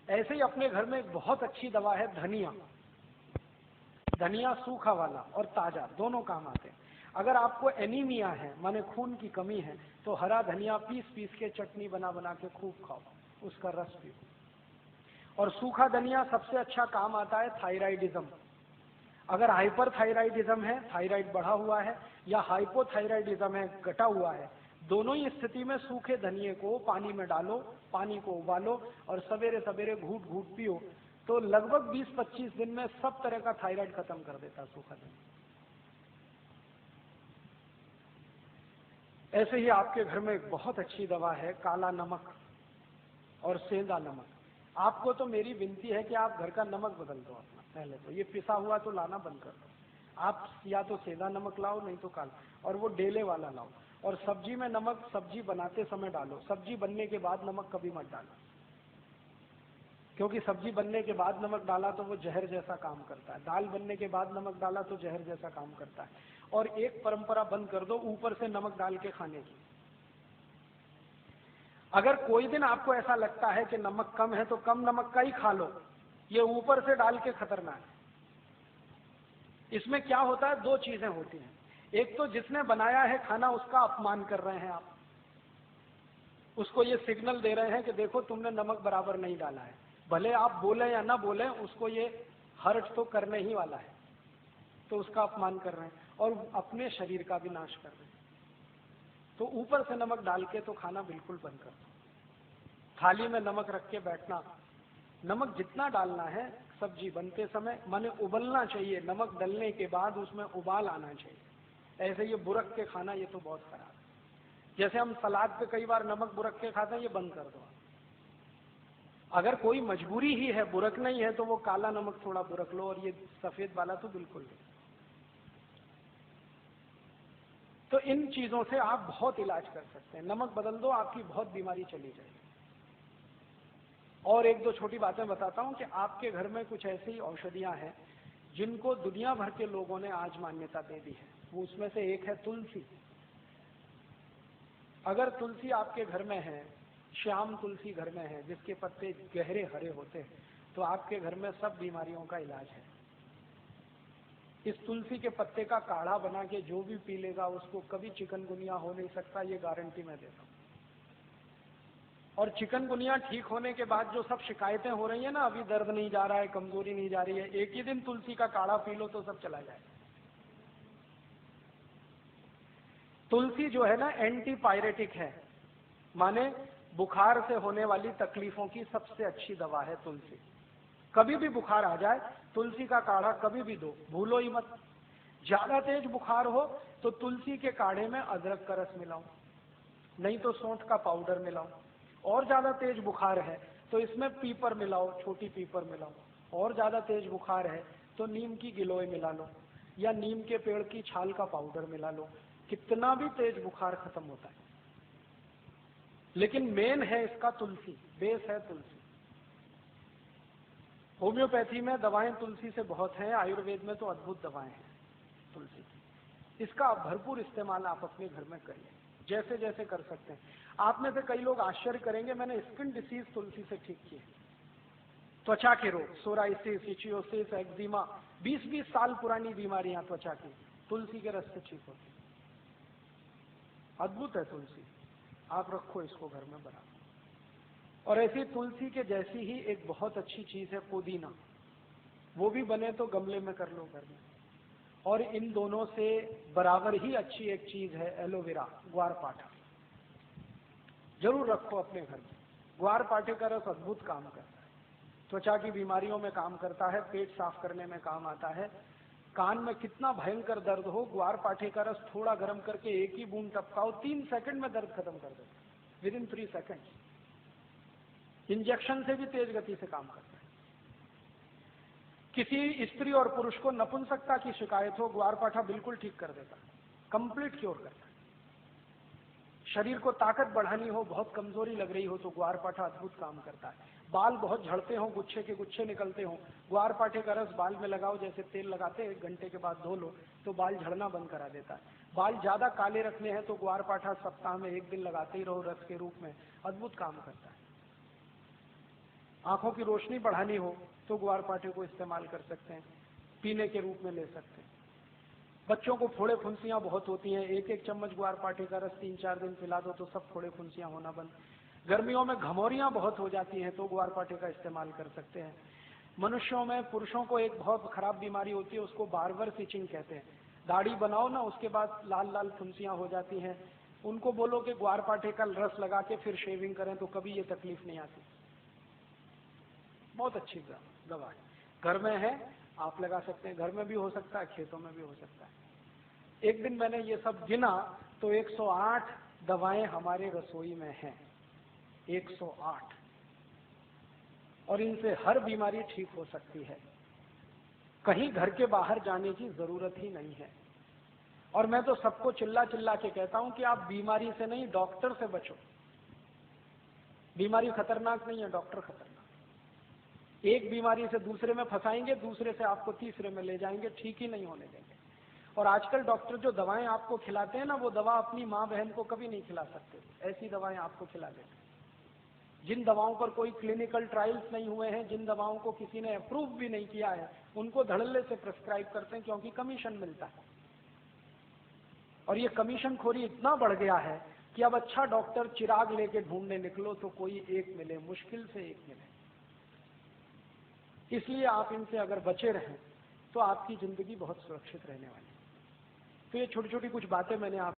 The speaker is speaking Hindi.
ऐसे ही अपने घर में एक बहुत अच्छी दवा है धनिया। धनिया सूखा वाला और ताजा दोनों काम आते हैं। अगर आपको एनीमिया है, माने खून की कमी है, तो हरा धनिया पीस पीस के चटनी बना बना के खूब खाओ, उसका रस पियो। और सूखा धनिया सबसे अच्छा काम आता है थायराइडिज्म। अगर हाइपरथायराइडिज्म है, थायराइड बढ़ा हुआ है, या हाइपोथायराइडिज्म है, घटा हुआ है, दोनों ही स्थिति में सूखे धनिए को पानी में डालो, पानी को उबालो और सवेरे सवेरे घूट घूट पियो, तो लगभग 20-25 दिन में सब तरह का थायराइड खत्म कर देता है सूखा धनिया। ऐसे ही आपके घर में एक बहुत अच्छी दवा है काला नमक और सेंधा नमक। आपको तो मेरी विनती है कि आप घर का नमक बदल दो अपना। पहले तो ये पिसा हुआ तो लाना बंद कर दो, आप या तो सेंधा नमक लाओ, नहीं तो काला, और वो डेले वाला लाओ। और सब्जी में नमक सब्जी बनाते समय डालो, सब्जी बनने के बाद नमक कभी मत डालो, क्योंकि सब्जी बनने के बाद नमक डाला तो वो जहर जैसा काम करता है। दाल बनने के बाद नमक डाला तो जहर जैसा काम करता है। और एक परंपरा बंद कर दो ऊपर से नमक डाल के खाने की। अगर कोई दिन आपको ऐसा लगता है कि नमक कम है तो कम नमक का ही खा लो, ये ऊपर से डाल के खतरनाक है। इसमें क्या होता है, दो चीजें होती हैं। एक तो जिसने बनाया है खाना उसका अपमान कर रहे हैं आप, उसको ये सिग्नल दे रहे हैं कि देखो तुमने नमक बराबर नहीं डाला है। भले आप बोले या ना बोले, उसको ये हर्ट तो करने ही वाला है, तो उसका अपमान कर रहे हैं और अपने शरीर का भी नाश कर रहे हैं। तो ऊपर से नमक डाल के तो खाना बिल्कुल बंद कर दो। थाली में नमक रख के बैठना, नमक जितना डालना है सब्जी बनते समय, माने उबलना चाहिए, नमक डलने के बाद उसमें उबाल आना चाहिए। ऐसे ये बुरक के खाना, ये तो बहुत खराब है। जैसे हम सलाद पे कई बार नमक बुरक के खाते हैं, ये बंद कर दो। अगर कोई मजबूरी ही है, बुरक नहीं है, तो वो काला नमक थोड़ा बुरक लो, और ये सफेद वाला तो बिल्कुल नहीं। तो इन चीजों से आप बहुत इलाज कर सकते हैं। नमक बदल दो, आपकी बहुत बीमारी चली जाएगी। और एक दो छोटी बातें बताता हूं कि आपके घर में कुछ ऐसी औषधियां हैं जिनको दुनिया भर के लोगों ने आज मान्यता दे दी है। वो उसमें से एक है तुलसी। अगर तुलसी आपके घर में है, श्याम तुलसी घर में है जिसके पत्ते गहरे हरे होते हैं, तो आपके घर में सब बीमारियों का इलाज है। इस तुलसी के पत्ते का काढ़ा बना के जो भी पी लेगा उसको कभी चिकनगुनिया हो नहीं सकता, ये गारंटी मैं देता हूं। और चिकनगुनिया ठीक होने के बाद जो सब शिकायतें हो रही है ना, अभी दर्द नहीं जा रहा है, कमजोरी नहीं जा रही है, एक ही दिन तुलसी का काढ़ा पी लो तो सब चला जाए। तुलसी जो है ना एंटीपायरेटिक है, माने बुखार से होने वाली तकलीफों की सबसे अच्छी दवा है तुलसी। कभी भी बुखार आ जाए, तुलसी का काढ़ा कभी भी दो, भूलो ही मत। ज्यादा तेज बुखार हो तो तुलसी के काढ़े में अदरक का रस मिलाओ, नहीं तो सौंठ का पाउडर मिलाओ। और ज्यादा तेज बुखार है तो इसमें पीपर मिलाओ, छोटी पीपर मिलाओ। और ज्यादा तेज बुखार है तो नीम की गिलोय मिला लो, या नीम के पेड़ की छाल का पाउडर मिला लो। कितना भी तेज बुखार खत्म होता है। लेकिन मेन है इसका तुलसी, बेस है तुलसी। होम्योपैथी में दवाएं तुलसी से बहुत हैं, आयुर्वेद में तो अद्भुत दवाएं हैं तुलसी की। इसका भरपूर इस्तेमाल आप अपने घर में करिए, जैसे जैसे कर सकते हैं। आप में से कई लोग आश्चर्य करेंगे, मैंने स्किन डिसीज तुलसी से ठीक किए। त्वचा के रोग, सोराइसिस, इचियोसिस, एक्जिमा, 20-20 साल पुरानी बीमारियां त्वचा की, तुलसी के रस से ठीक होती। अद्भुत है तुलसी, आप रखो इसको घर में बना। और ऐसी तुलसी के जैसी ही एक बहुत अच्छी चीज है पुदीना, वो भी बने तो गमले में कर लो घर में। और इन दोनों से बराबर ही अच्छी एक चीज है एलोवेरा, ग्वारपाठा। जरूर रखो अपने घर में। ग्वारपाठे का रस अद्भुत काम करता है, त्वचा की बीमारियों में काम करता है, पेट साफ करने में काम आता है। कान में कितना भयंकर दर्द हो, ग्वारपाठे का रस थोड़ा गर्म करके एक ही बूंद टपकाओ, 3 सेकंड में दर्द खत्म कर देता है, विदिन 3 सेकंड। इंजेक्शन से भी तेज गति से काम करता है। किसी स्त्री और पुरुष को नपुंसकता की शिकायत हो, ग्वारपाठा बिल्कुल ठीक कर देता है, कंप्लीट क्योर करता है। शरीर को ताकत बढ़ानी हो, बहुत कमजोरी लग रही हो, तो ग्वारपाठा अद्भुत काम करता है। बाल बहुत झड़ते हो, गुच्छे के गुच्छे निकलते हो, ग्वारपाठे का रस बाल में लगाओ, जैसे तेल लगाते 1 घंटे के बाद धो लो तो बाल झड़ना बंद करा देता है। बाल ज्यादा काले रखने हैं तो ग्वारपाठा सप्ताह में 1 दिन लगाते ही रहो रस के रूप में, अद्भुत काम करता है। आंखों की रोशनी बढ़ानी हो तो ग्वारपाठे को इस्तेमाल कर सकते हैं, पीने के रूप में ले सकते हैं। बच्चों को फोड़े फुंसियां बहुत होती हैं, एक एक चम्मच ग्वारपाठे का रस 3-4 दिन पिला दो तो सब फोड़े फुंसियां होना बंद। गर्मियों में घमौरियां बहुत हो जाती हैं तो ग्वारपाठे का इस्तेमाल कर सकते हैं। मनुष्यों में, पुरुषों को एक बहुत खराब बीमारी होती है, उसको बार्बर स्टिचिंग कहते हैं। दाढ़ी बनाओ ना, उसके बाद लाल लाल फुंसियां हो जाती हैं, उनको बोलो कि ग्वारपाठे का रस लगा के फिर शेविंग करें तो कभी ये तकलीफ नहीं आती। बहुत अच्छी दवा है, घर में है, आप लगा सकते हैं। घर में भी हो सकता है, खेतों में भी हो सकता है। एक दिन मैंने ये सब गिना तो 108 दवाएं हमारे रसोई में हैं, 108, और इनसे हर बीमारी ठीक हो सकती है। कहीं घर के बाहर जाने की जरूरत ही नहीं है। और मैं तो सबको चिल्ला चिल्ला के कहता हूं कि आप बीमारी से नहीं, डॉक्टर से बचो। बीमारी खतरनाक नहीं है, डॉक्टर खतरनाक। एक बीमारी से दूसरे में फंसाएंगे, दूसरे से आपको तीसरे में ले जाएंगे, ठीक ही नहीं होने देंगे। और आजकल डॉक्टर जो दवाएं आपको खिलाते हैं ना, वो दवा अपनी माँ बहन को कभी नहीं खिला सकते, ऐसी दवाएं आपको खिला देते हैं। जिन दवाओं पर कोई क्लिनिकल ट्रायल्स नहीं हुए हैं, जिन दवाओं को किसी ने अप्रूव भी नहीं किया है, उनको धड़ल्ले से प्रेस्क्राइब करते हैं क्योंकि कमीशन मिलता है। और ये कमीशन खोरी इतना बढ़ गया है कि अब अच्छा डॉक्टर चिराग लेके ढूंढने निकलो तो कोई एक मिले, मुश्किल से एक मिले। इसलिए आप इनसे अगर बचे रहें तो आपकी जिंदगी बहुत सुरक्षित रहने वाली है। तो ये छोटी छोटी कुछ बातें मैंने आप